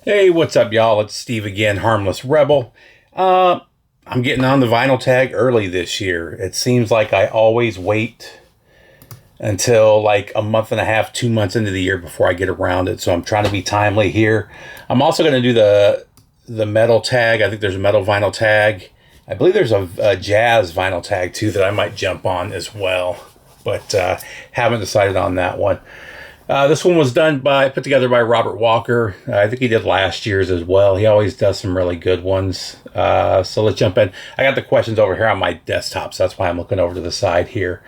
Hey, what's up, y'all? It's Steve again, Harmless Rebel. I'm getting on the vinyl tag early this year. It seems like I always wait until like a month and a half, 2 months into the year before I get around it. So I'm trying to be timely here. I'm also going to do the metal tag. I think there's a metal vinyl tag. I believe there's a jazz vinyl tag too that I might jump on as well, but haven't decided on that one. This one was put together by Robert Walker. I think he did last year's as well. He always does some really good ones. So let's jump in. I got the questions over here on my desktop, so that's why I'm looking over to the side here.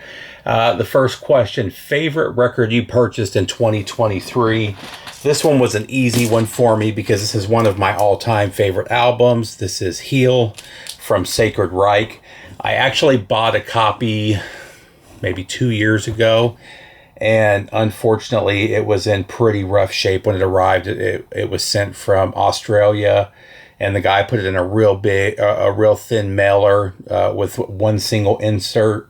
The first question, favorite record you purchased in 2023? This one was an easy one for me because this is one of my all-time favorite albums. This is Heal from Sacred Reich. I actually bought a copy maybe 2 years ago. And unfortunately, it was in pretty rough shape when it arrived. It was sent from Australia, and the guy put it in a real thin mailer with one single insert.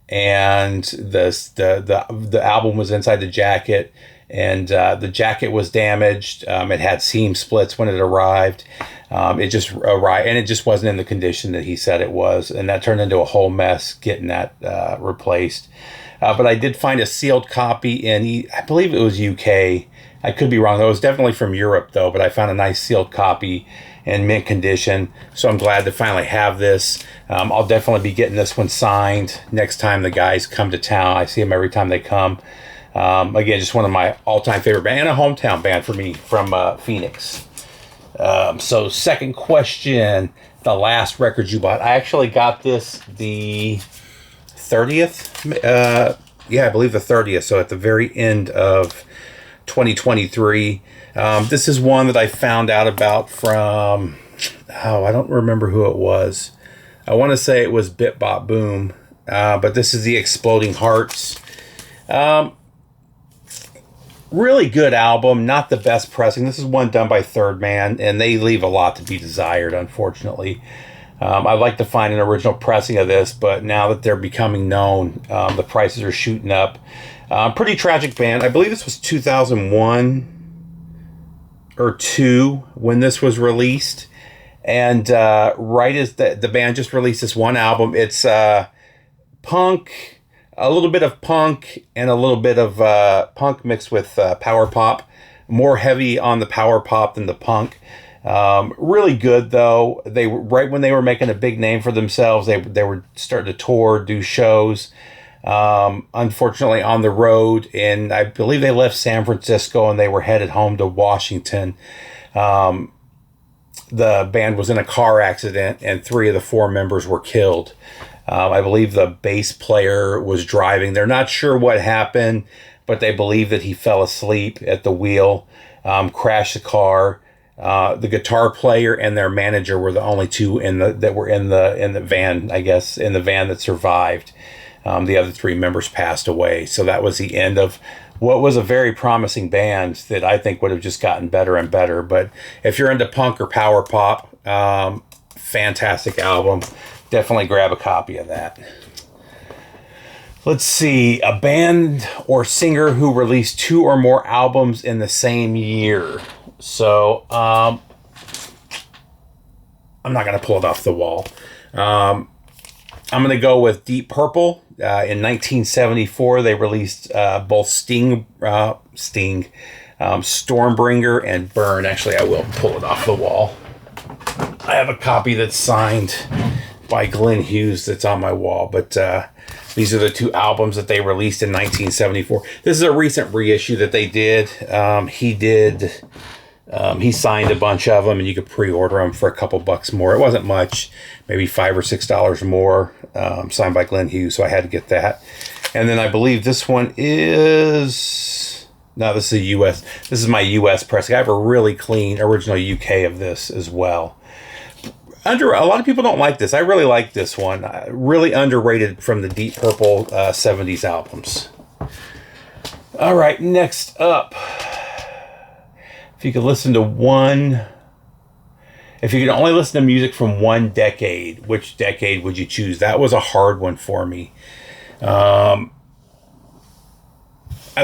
And the album was inside the jacket, and the jacket was damaged. It had seam splits when it arrived. It just arrived, and it just wasn't in the condition that he said it was, and that turned into a whole mess getting that replaced. But I did find a sealed copy I believe it was UK. I could be wrong. It was definitely from Europe, though, but I found a nice sealed copy in mint condition. So I'm glad to finally have this. I'll definitely be getting this one signed next time the guys come to town. I see them every time they come. Again, just one of my all-time favorite band, and a hometown band for me from Phoenix. So second question, the last record you bought. I actually got this the 30th. I believe the 30th. So at the very end of 2023. This is one that I found out about from, I don't remember who it was. I want to say it was Bit Bop Boom. But this is the Exploding Hearts. Really good album, not the best pressing. This is one done by Third Man, and they leave a lot to be desired, unfortunately. I'd like to find an original pressing of this, but now that they're becoming known, the prices are shooting up. Pretty tragic band. I believe this was 2001 or 2 when this was released. And right as the band just released this one album, it's punk, a little bit of punk, and a little bit of punk mixed with power pop. More heavy on the power pop than the punk. Really good though. They right when they were making a big name for themselves, they were starting to tour, do shows. Unfortunately on the road, and I believe they left San Francisco and they were headed home to Washington. The band was in a car accident and 3 of the 4 members were killed. I believe the bass player was driving. They're not sure what happened, but they believe that he fell asleep at the wheel, crashed the car. The guitar player and their manager were the only 2 that were in the van, I guess, in the van that survived. The other 3 members passed away. So that was the end of what was a very promising band that I think would have just gotten better and better. But if you're into punk or power pop, fantastic album. Definitely grab a copy of that. Let's see, a band or singer who released 2 or more albums in the same year. So, I'm not going to pull it off the wall. I'm going to go with Deep Purple. In 1974, they released both Stormbringer and Burn. Actually, I will pull it off the wall. I have a copy that's signed by Glenn Hughes that's on my wall, but these are the 2 albums that they released in 1974. This is a recent reissue that they did. He signed a bunch of them, and you could pre-order them for a couple bucks more. It wasn't much, maybe $5 or $6 more, signed by Glenn Hughes, so I had to get that. And then I believe this one is... No, this is a U.S. This is my U.S. pressing. I have a really clean original UK of this as well. A lot of people don't like this. I really like this one. Really underrated from the Deep Purple 70s albums. All right, next up. If you could only listen to music from one decade, which decade would you choose? That was a hard one for me. I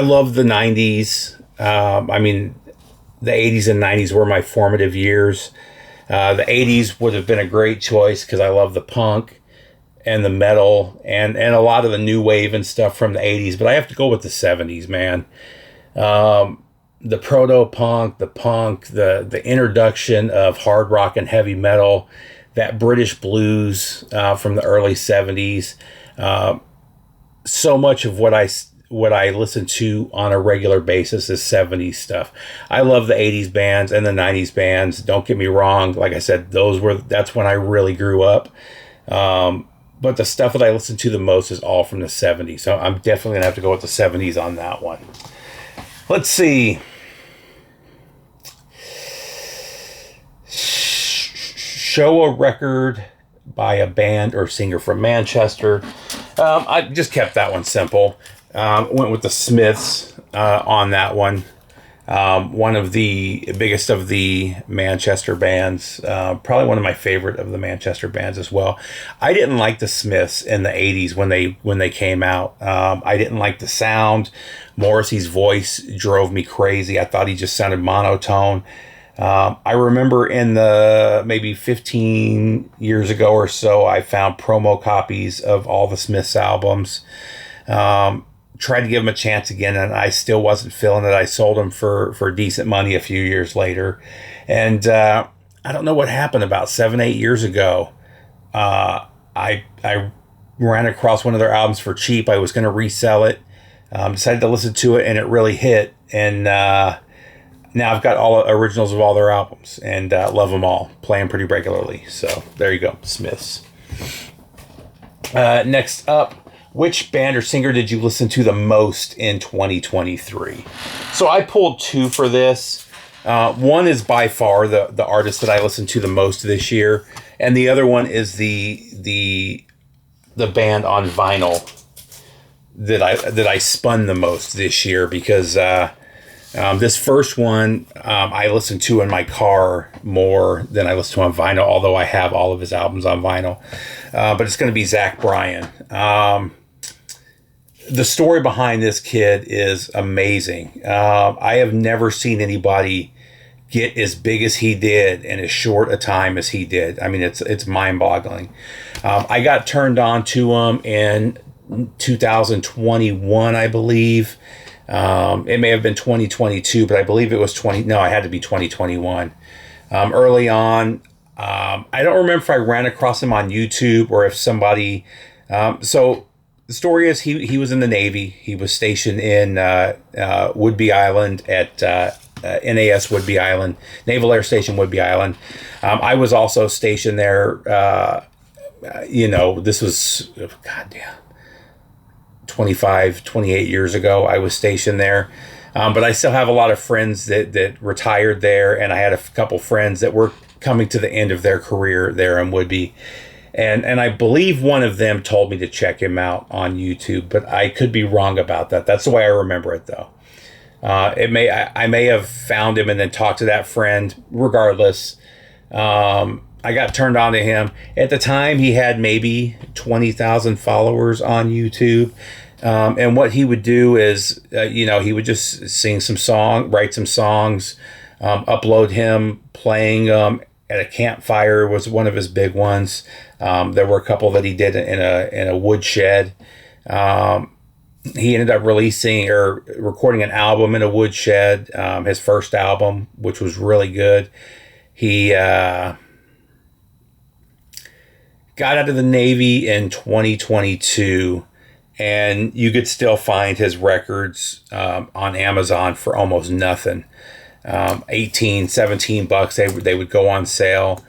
love the 90s. the 80s and 90s were my formative years. The 80s would have been a great choice because I love the punk and the metal and a lot of the new wave and stuff from the 80s. But I have to go with the 70s, man. The proto-punk, the punk, the introduction of hard rock and heavy metal, that British blues from the early 70s. So much of what I listen to on a regular basis is 70s stuff. I love the 80s bands and the 90s bands. Don't get me wrong. Like I said, that's when I really grew up. But the stuff that I listen to the most is all from the 70s. So I'm definitely going to have to go with the 70s on that one. Let's see. Show a record by a band or singer from Manchester. I just kept that one simple. Went with the Smiths on that one. One of the biggest of the Manchester bands. Probably one of my favorite of the Manchester bands as well. I didn't like the Smiths in the 80s when they came out. I didn't like the sound. Morrissey's voice drove me crazy. I thought he just sounded monotone. I remember in the maybe 15 years ago or so, I found promo copies of all the Smiths albums. Tried to give them a chance again, and I still wasn't feeling it. I sold them for decent money a few years later. And I don't know what happened about 7-8 years ago. I ran across one of their albums for cheap. I was going to resell it. Decided to listen to it, and it really hit. And now I've got all originals of all their albums, and love them all. Play them pretty regularly. So there you go, Smiths. Next up, which band or singer did you listen to the most in 2023? So I pulled two for this. One is by far the artist that I listened to the most this year, and the other one is the band on vinyl that I spun the most this year, because this first one I listened to in my car more than I listened to on vinyl, although I have all of his albums on vinyl. But it's going to be Zach Bryan. The story behind this kid is amazing. I have never seen anybody get as big as he did in as short a time as he did. I mean, it's mind-boggling. I got turned on to him in 2021, I believe. It may have been 2022, but I believe it was it had to be 2021. Early on, I don't remember if I ran across him on YouTube or if somebody, so the story is he was in the Navy. He was stationed in Whidbey Island at NAS Whidbey Island, Naval Air Station Whidbey Island. I was also stationed there. This was, goddamn, 25, 28 years ago. I was stationed there. But I still have a lot of friends that retired there, and I had a couple friends that were coming to the end of their career there in Whidbey. And I believe one of them told me to check him out on YouTube, but I could be wrong about that. That's the way I remember it, though. I may have found him and then talked to that friend. Regardless, I got turned on to him. At the time, he had maybe 20,000 followers on YouTube. And what he would do is, he would just write some songs, upload him playing at a campfire was one of his big ones. There were a couple that he did in a woodshed. He ended up releasing or recording an album in a woodshed, his first album, which was really good. He got out of the Navy in 2022, and you could still find his records on Amazon for almost nothing. $18-17 they would go on sale,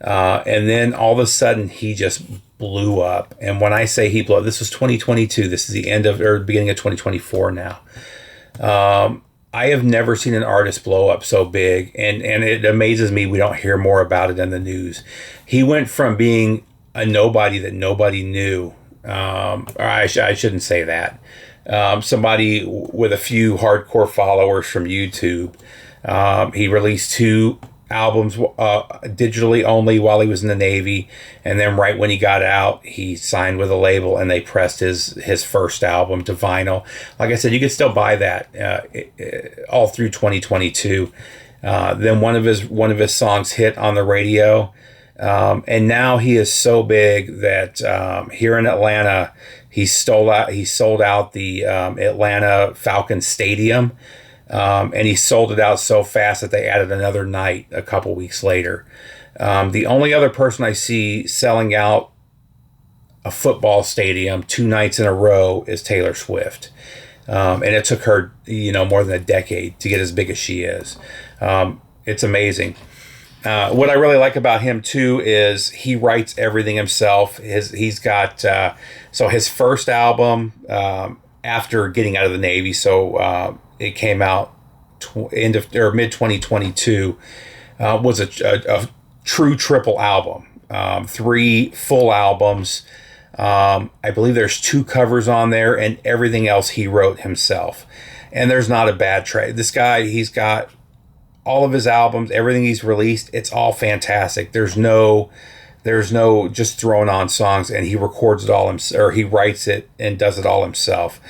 and then all of a sudden he just blew up. And when I say he blew up, this was 2022. This is the end of or beginning of 2024 now. I have never seen an artist blow up so big, and it amazes me we don't hear more about it in the news. He went from being a nobody that nobody knew, or I shouldn't say that, somebody with a few hardcore followers from YouTube. He released 2 albums digitally only while he was in the Navy, and then right when he got out, he signed with a label and they pressed his first album to vinyl. Like I said, you could still buy that all through 2022. Then one of his songs hit on the radio, and now he is so big that here in Atlanta, he sold out the Atlanta Falcons Stadium, and he sold it out so fast that they added another night a couple weeks later. The only other person I see selling out a football stadium 2 nights in a row is Taylor Swift. And it took her, more than a decade to get as big as she is. It's amazing. What I really like about him too is he writes everything himself. He's got so his first album after getting out of the Navy. So it came out mid 2022. Was a true triple album. 3 full albums. I believe there's 2 covers on there, and everything else he wrote himself. And there's not a bad track. This guy, he's got all of his albums, everything he's released, it's all fantastic. There's no just throwing on songs, and he records it all himself, or he writes it and does it all himself.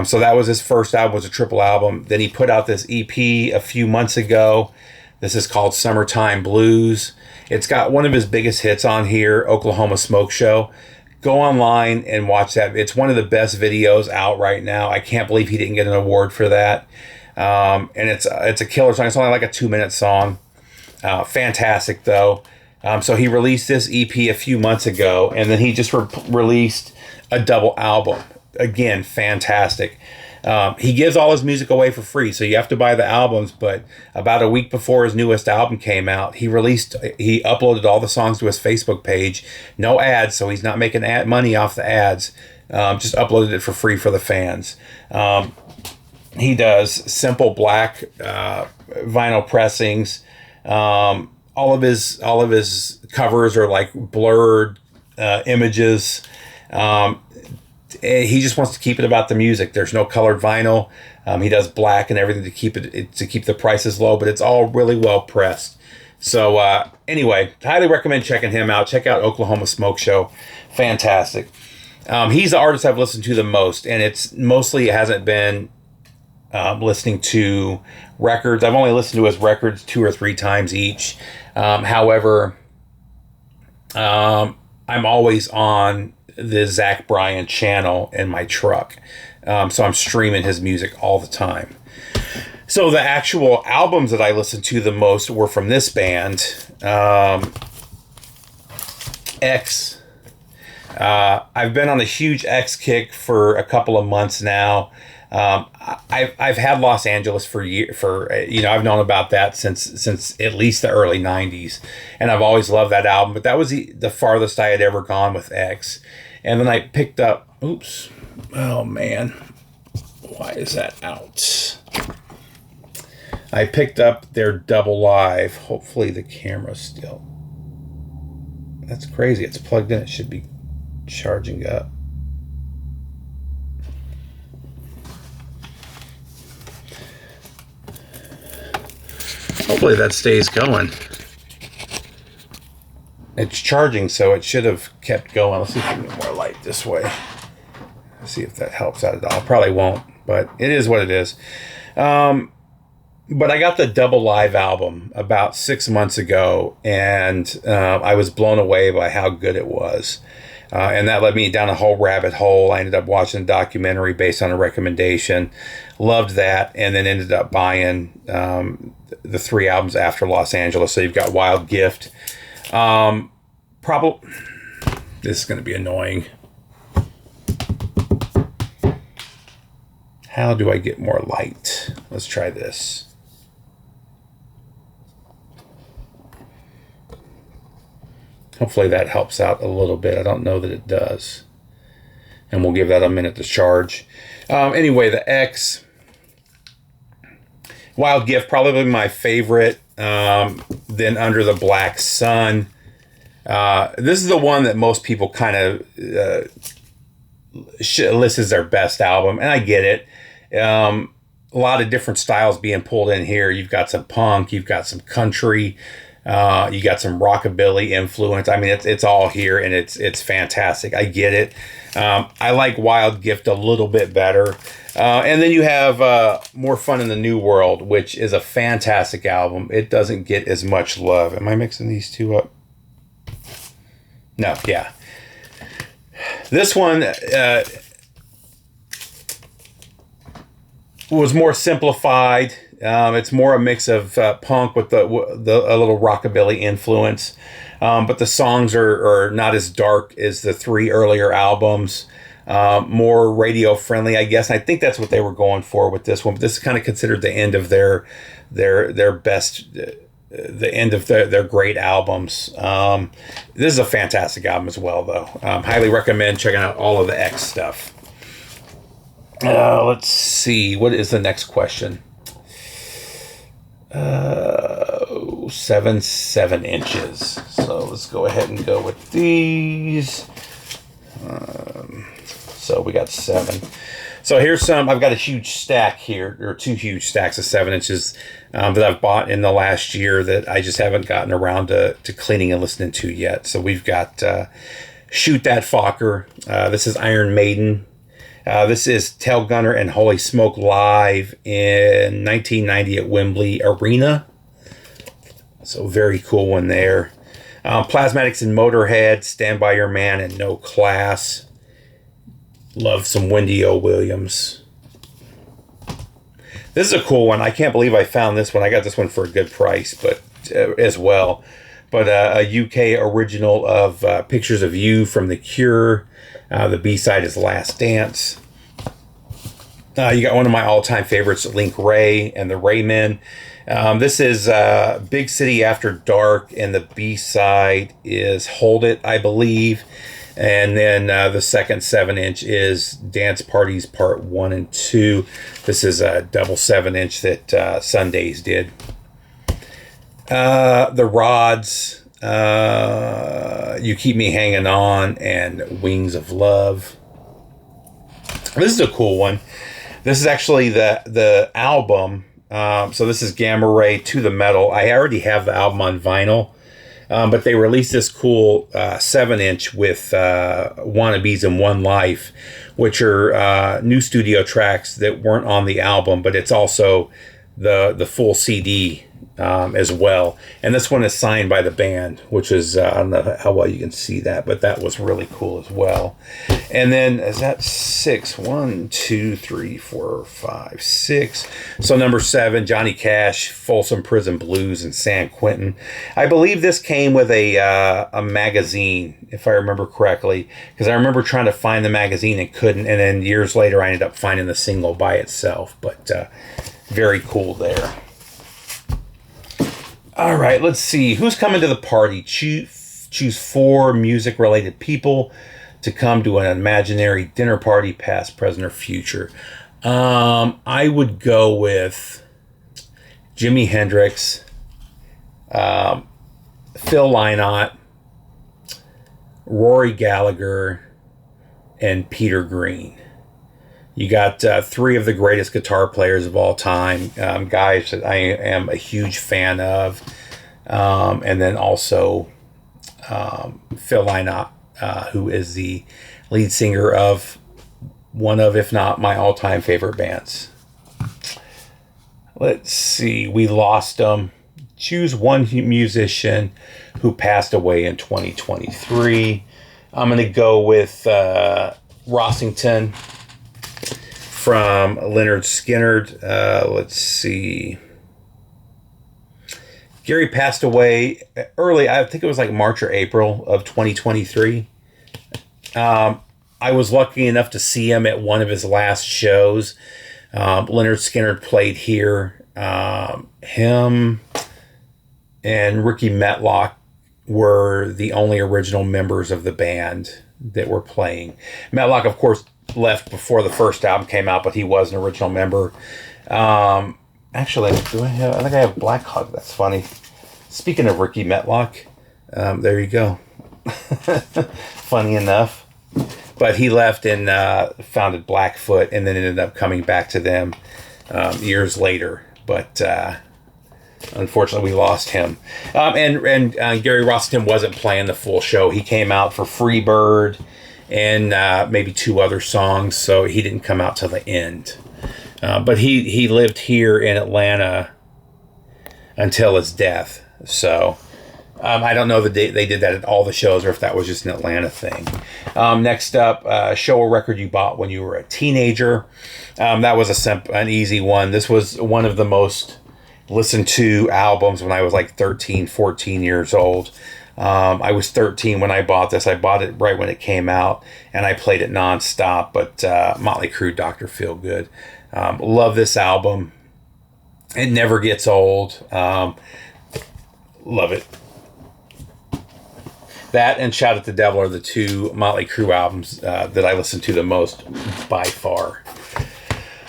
So that was his first album, was a triple album. Then he put out this EP a few months ago. This is called Summertime Blues. It's got one of his biggest hits on here, Oklahoma Smoke Show. Go online and watch that. It's one of the best videos out right now. I can't believe he didn't get an award for that. And it's a killer song. It's only like a 2-minute song. Fantastic though. So he released this EP a few months ago, and then he just released a double album. Again, fantastic. He gives all his music away for free, so you have to buy the albums. But about a week before his newest album came out, he uploaded all the songs to his Facebook page. No ads, so he's not making money off the ads. Just uploaded it for free for the fans. He does simple black vinyl pressings. All of his covers are like blurred images. He just wants to keep it about the music. There's no colored vinyl. He does black and everything to keep the prices low, but it's all really well pressed. So anyway, highly recommend checking him out. Check out Oklahoma Smoke Show. Fantastic. He's the artist I've listened to the most, and it hasn't been listening to records. I've only listened to his records 2 or 3 times each. However, I'm always on the Zach Bryan channel in my truck. So I'm streaming his music all the time. So the actual albums that I listened to the most were from this band, X. I've been on a huge X kick for a couple of months now. I've had Los Angeles for I've known about that since at least the early 90s, and I've always loved that album, but that was the farthest I had ever gone with X. And then I picked up, oh man, why is that out? I picked up their double live. Hopefully the camera's still, that's crazy, it's plugged in, it should be charging up. Hopefully that stays going. It's charging, so it should have kept going. Let's see if we can get more light this way. Let's see if that helps out at all. Probably won't, but it is what it is. But I got the double live album about 6 months ago, and I was blown away by how good it was. And that led me down a whole rabbit hole. I ended up watching a documentary based on a recommendation. Loved that, and then ended up buying the 3 albums after Los Angeles. So you've got Wild Gift. Probably this is going to be annoying. How do I get more light? Let's try this. Hopefully that helps out a little bit. I don't know that it does. And we'll give that a minute to charge. Anyway, the X. Wild Gift, probably my favorite. Then Under the Black Sun. This is the one that most people kind of list as their best album, and I get it. A lot of different styles being pulled in here. You've got some punk, you've got some country, You got some rockabilly influence. I mean, it's all here, and it's fantastic. I get it. I like Wild Gift a little bit better. And then you have More Fun in the New World, which is a fantastic album. It doesn't get as much love. Am I mixing these two up? No, yeah. This one was more simplified. It's more a mix of punk with a little rockabilly influence. But the songs are not as dark as the three earlier albums. More radio friendly, I guess. And I think that's what they were going for with this one. But this is kind of considered the end of their best, the end of their great albums. This is a fantastic album as well, though. Highly recommend checking out all of the X stuff. Let's see. What is the next question? 7 inches. So let's go ahead and go with these. So we got 7. So here's some. I've got a huge stack here, or 2 huge stacks of 7 inches that I've bought in the last year that I just haven't gotten around to cleaning and listening to yet. So we've got Shoot That Focker. This is Iron Maiden. This is Tail Gunner and Holy Smoke live in 1990 at Wembley Arena. So very cool one there. Plasmatics and Motorhead, Stand By Your Man, and No Class. Love some Wendy O. Williams. This is a cool one. I can't believe I found this one. I got this one for a good price, but as well. But a UK original of Pictures of You from The Cure. The B-side is Last Dance. You got one of my all-time favorites, Link Ray and the Raymen. This is Big City After Dark, and the B-side is Hold It, I believe. And then the second 7-inch is Dance Parties Part 1 and 2. This is a double 7-inch that Sundays did. The Rods, You Keep Me Hanging On, and Wings of Love. This is a cool one. This is actually the album. So this is Gamma Ray to the Metal. I already have the album on vinyl. But they released this cool 7-inch with Wannabes and One Life, which are new studio tracks that weren't on the album, but it's also the full CD as well. And this one is signed by the band, which is, I don't know how well you can see that, but that was really cool as well. And then is that 6? 1, 2, 3, 4, 5, 6. So number 7, Johnny Cash, Folsom Prison Blues, and San Quentin. I believe this came with a magazine, if I remember correctly, because I remember trying to find the magazine and couldn't. And then years later, I ended up finding the single by itself. But very cool there. All right, let's see. Who's coming to the party? Choose 4 music-related people to come to an imaginary dinner party, past, present, or future. I would go with Jimi Hendrix, Phil Lynott, Rory Gallagher, and Peter Green. You got 3 of the greatest guitar players of all time, guys that I am a huge fan of. And then also Phil Lynott, who is the lead singer of one of, if not my all-time favorite bands. Let's see. We lost them. Choose one musician who passed away in 2023. I'm going to go with Rossington from Lynyrd Skynyrd. Let's see. Gary passed away early. I think it was like March or April of 2023. I was lucky enough to see him at one of his last shows. Lynyrd Skynyrd played here. Him and Ricky Metlock were the only original members of the band that were playing. Metlock, of course, left before the first album came out, but he was an original member. Actually, I think I have Black Hawk. That's funny. Speaking of Ricky Metlock, there you go. Funny enough. But he left and founded Blackfoot, and then ended up coming back to them years later. But Unfortunately, we lost him. And Gary Rossington wasn't playing the full show. He came out for Free Bird and maybe 2 other songs, so he didn't come out till the end. But he lived here in Atlanta until his death. So I don't know the date they did that at all the shows or if that was just an Atlanta thing. Next up, show a record you bought when you were a teenager. That was an easy one. This was one of the most listened to albums when I was like 13, 14 years old. I was 13 when I bought this. I bought it right when it came out, and I played it nonstop. But Motley Crue, Dr. Feelgood. Love this album. It never gets old. Love it. That and Shout at the Devil are the 2 Motley Crue albums that I listen to the most by far.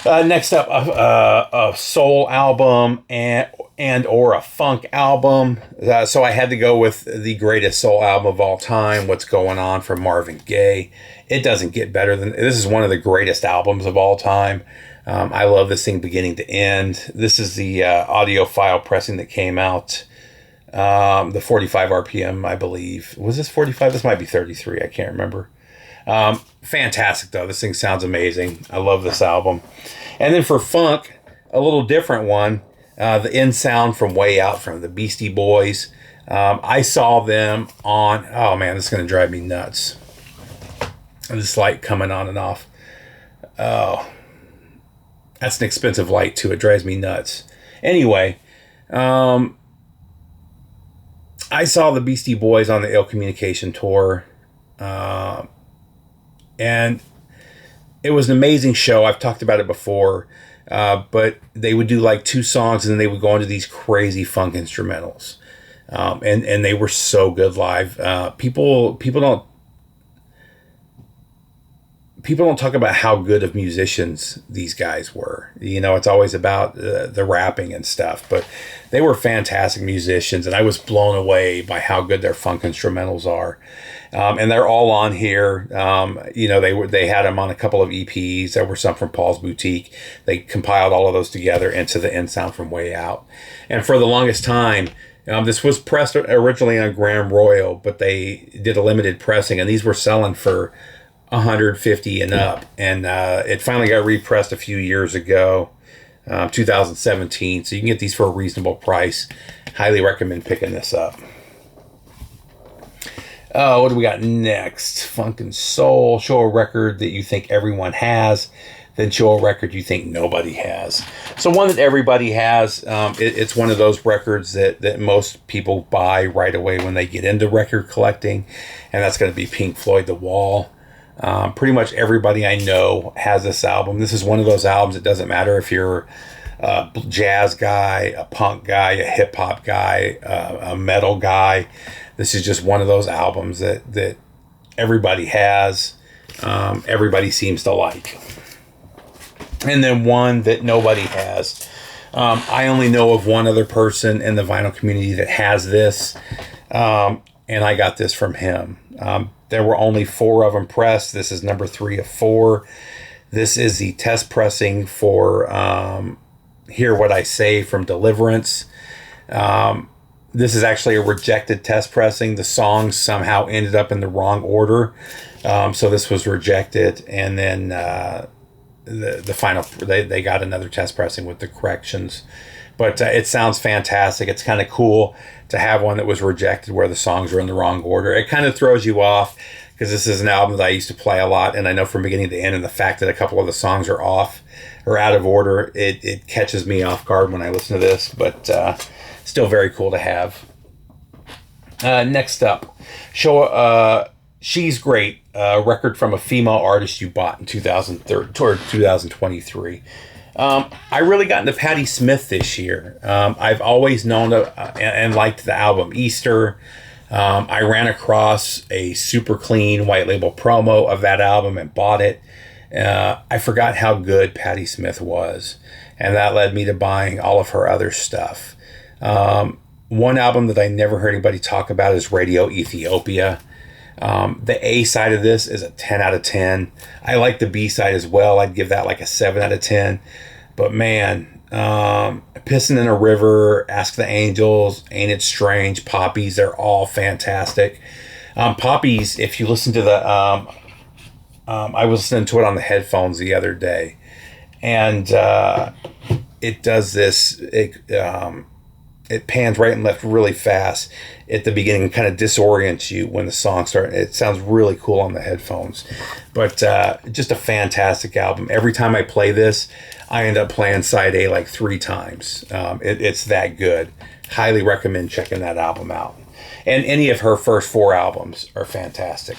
Next up, a soul album and or a funk album. So I had to go with the greatest soul album of all time, What's Going On from Marvin Gaye. It doesn't get better than this. Is one of the greatest albums of all time. I love this thing beginning to end. This is the audiophile pressing that came out. The 45 RPM, I believe. Was this 45? This might be 33. I can't remember. Fantastic, though. This thing sounds amazing. I love this album. And then for funk, a little different one. The End Sound from Way Out from the Beastie Boys. I saw them on... Oh, man, this is going to drive me nuts. This light coming on and off. Oh, that's an expensive light, too. It drives me nuts. Anyway, I saw the Beastie Boys on the Ill Communication tour. And it was an amazing show. I've talked about it before. But they would do like 2 songs and then they would go into these crazy funk instrumentals. And they were so good live. People don't talk about how good of musicians these guys were. You know, it's always about the rapping and stuff, but they were fantastic musicians, and I was blown away by how good their funk instrumentals are. And they're all on here. You know, they had them on a couple of EPs. There were some from Paul's Boutique. They compiled all of those together into the End Sound from Way Out. And for the longest time, this was pressed originally on Graham Royal, but they did a limited pressing, and these were selling for $150 and up, and it finally got repressed a few years ago, 2017. So you can get these for a reasonable price. Highly recommend picking this up. What do we got next? Funk and soul. Show a record that you think everyone has, then show a record you think nobody has. So one that everybody has. It's one of those records that most people buy right away when they get into record collecting, and that's going to be Pink Floyd, The Wall. Pretty much everybody I know has this album. This is one of those albums. It doesn't matter if you're a jazz guy, a punk guy, a hip hop guy, a metal guy. This is just one of those albums that everybody has. Everybody seems to like. And then one that nobody has. I only know of one other person in the vinyl community that has this. And I got this from him. There were only 4 of them pressed. This is number 3 of 4. This is the test pressing for Hear What I Say from Deliverance. This is actually a rejected test pressing. The songs somehow ended up in the wrong order. So this was rejected. And then the final, they got another test pressing with the corrections. But it sounds fantastic. It's kind of cool to have one that was rejected where the songs are in the wrong order. It kind of throws you off because this is an album that I used to play a lot, and I know from beginning to end, and the fact that a couple of the songs are off or out of order, it catches me off guard when I listen to this, but still very cool to have. Next up, show She's Great, a record from a female artist you bought in 2023. I really got into Patti Smith this year. I've always known and liked the album Easter. I ran across a super clean white label promo of that album and bought it. I forgot how good Patti Smith was, and that led me to buying all of her other stuff. One album that I never heard anybody talk about is Radio Ethiopia. The A side of this is a 10 out of 10. I like the B side as well. I'd give that like a 7 out of 10. But man, Pissing in a River, Ask the Angels, Ain't It Strange, Poppies, they're all fantastic. Poppies, if you listen to the, I was listening to it on the headphones the other day, and it does this, it pans right and left really fast at the beginning and kind of disorients you when the song starts. It sounds really cool on the headphones. But just a fantastic album. Every time I play this, I end up playing side A like 3 times. It's that good. Highly recommend checking that album out. And any of her first 4 albums are fantastic.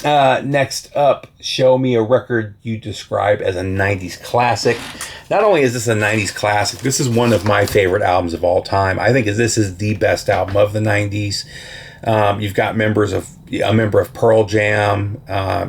Next up, Show Me a Record You Describe as a 90s Classic. Not only is this a 90s classic, this is one of my favorite albums of all time. I think this is the best album of the 90s. You've got a member of Pearl Jam.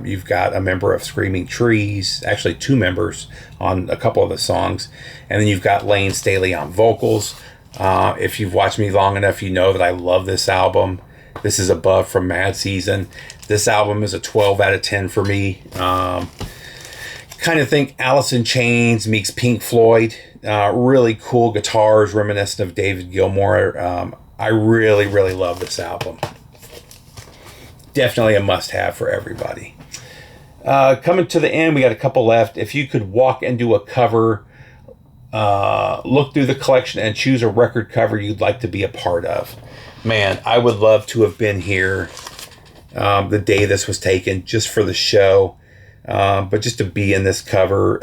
You've got a member of Screaming Trees. Actually, 2 members on a couple of the songs. And then you've got Lane Staley on vocals. If you've watched me long enough, you know that I love this album. This is above from Mad Season. This album is a 12 out of 10 for me. Kind of think Alice in Chains meets Pink Floyd. Really cool guitars reminiscent of David Gilmour. I really, really love this album. Definitely a must-have for everybody. Coming to the end, we got a couple left. If you could walk into a cover, look through the collection and choose a record cover you'd like to be a part of. Man, I would love to have been here the day this was taken just for the show. But just to be in this cover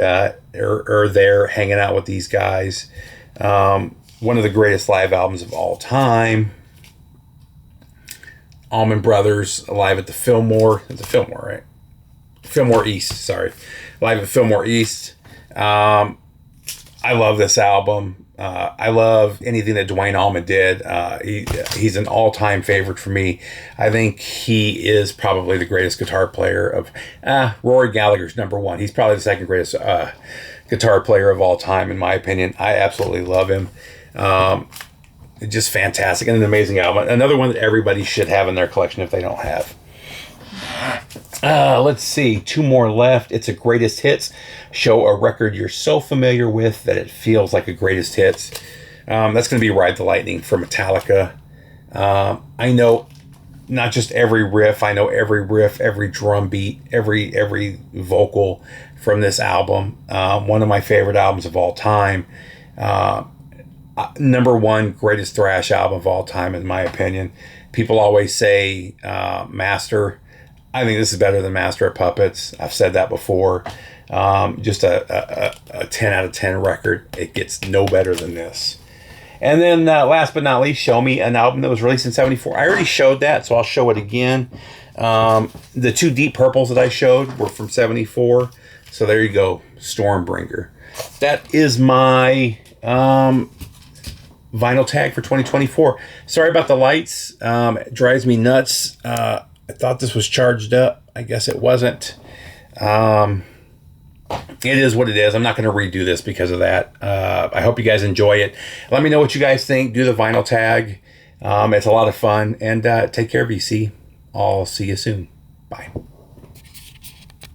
or there hanging out with these guys. One of the greatest live albums of all time. Allman Brothers live at the Fillmore. It's the Fillmore, right? Fillmore East, sorry. Live at Fillmore East. I love this album. I love anything that Duane Allman did. He's an all-time favorite for me. I think he is probably the greatest guitar player of... Rory Gallagher's number 1. He's probably the second greatest guitar player of all time, in my opinion. I absolutely love him. Just fantastic and an amazing album. Another one that everybody should have in their collection if they don't have. Let's see. 2 more left. It's a greatest hits. Show a record you're so familiar with that it feels like a greatest hits. That's going to be Ride the Lightning for Metallica. I know not just every riff. I know every riff, every drum beat, every vocal from this album. One of my favorite albums of all time. Number 1 greatest thrash album of all time, in my opinion. People always say Master. I think this is better than Master of Puppets. I've said that before. Just a 10 out of 10 record. It gets no better than this. And then last but not least, Show Me, an album that was released in 74. I already showed that, so I'll show it again. The 2 Deep Purples that I showed were from 74. So there you go, Stormbringer. That is my vinyl tag for 2024. Sorry about the lights. It drives me nuts. I thought this was charged up. I guess it wasn't. It is what it is. I'm not going to redo this because of that. I hope you guys enjoy it. Let me know what you guys think. Do the vinyl tag. It's a lot of fun. And take care of you. I'll see you soon. Bye.